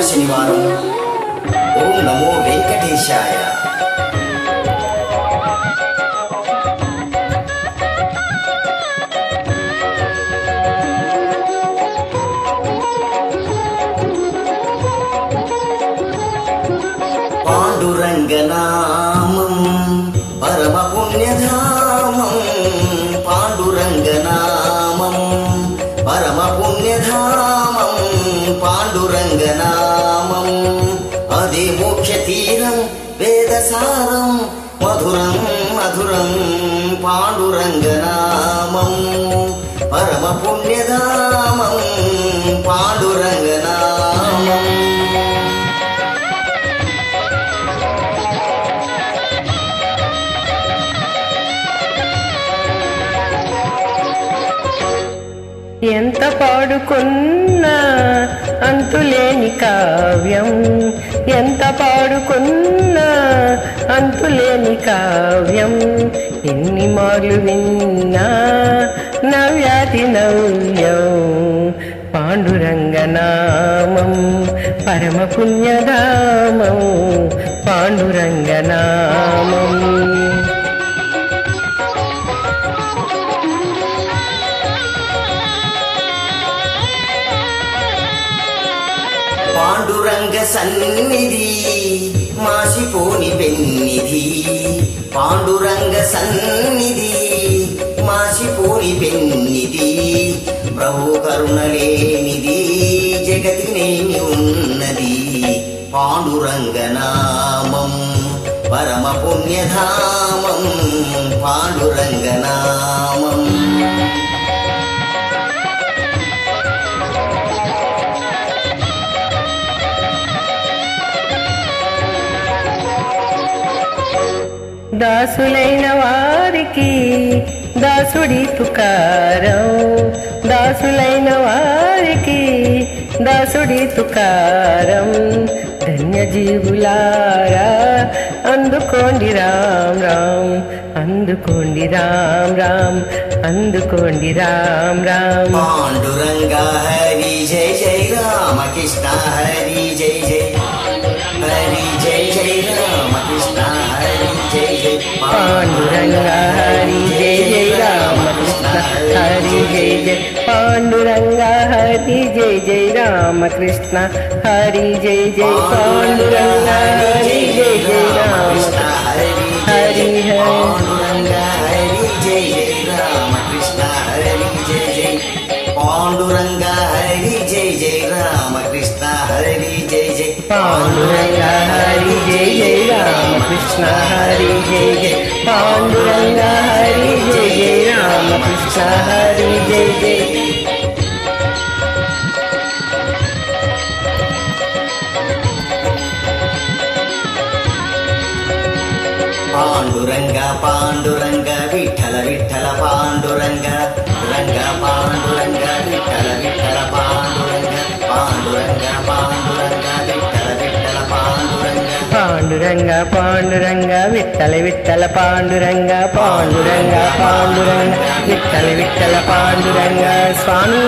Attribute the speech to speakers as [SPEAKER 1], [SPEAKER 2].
[SPEAKER 1] శనివారం. ఓం నమో వెంకటేశాయ. పాండురంగనామం పరమ పుణ్యధామం, పాండురంగనామం పరమ పుణ్యధామం, పాండురంగనామం అదే మోక్ష తీరం వేదసారం, మధురం మధురం పాండురంగనామం పరమ పుణ్యధామం, పాండురంగనామం.
[SPEAKER 2] ఎంత పాడుకున్నా అంతులేని కావ్యం, ఎంత పాడుకున్నా అంతులేని కావ్యం, ఎన్ని మార్లు విన్నా నవ్యాతి నవ్యం, పాండురంగనామం పరమ పుణ్యధామం, పాండురంగనామం.
[SPEAKER 1] పాండురంగ సన్నిధి మాసిపోని పెన్నిధి, పాండురంగ సన్నిధి మాసిపోని పెన్నిధి, ప్రభు కరుణలేనిది జగతినేమి ఉన్నది, పాండురంగనామం పరమ పుణ్యధామం, పాండురంగనామం.
[SPEAKER 2] దాసులైన వారికి దాసుడి తుకారం, దాసులైన వారికి దాసుడి తుకారం, ధన్యజీవులారా అందుకోండి రామ్ రామ్, అందుకోండి రామ్ రామ్, అందుకోండి రామ్ రామ్.
[SPEAKER 1] పాండురంగ హరి జయ జయ రామకృష్ణ హరి జయ జయ, హరి జయ జయ రామకృష్ణ హరి జయ జయ,
[SPEAKER 2] పాండురంగ హరి జయ జయ రామకృష్ణ హరి జయ జయ, పాండురంగ హరి జయ జయ రామకృష్ణ హరి జయ జయ, పాండురంగ హరి జయ జయ రామకృష్ణ హరి హరి హరి,
[SPEAKER 1] పాండురంగ హరి జయ జయ రామకృష్ణ హరి జయ జయ, పాండురంగ హరి జయ జయ రామకృష్ణ హరి జయ జయ,
[SPEAKER 2] పాండురంగ హరి జయ జయ రామకృష్ణ హరి జయ జయ, పాండురంగ హరి జయ జయ రామకృష్ణ హరి జయ జయ.
[SPEAKER 1] పాండురంగ పాండురంగ విఠల విఠల పాండురంగ, రంగ పాండురంగ విఠల విఠల పాండురంగ, పాండురంగ పాండురంగ విఠల విఠల పాండురంగ,
[SPEAKER 2] పాండురంగ పాండురంగ విఠల విఠల పాండురంగ, పాండురంగ పాండురంగ విఠల విఠల పాండురంగ. స్వామి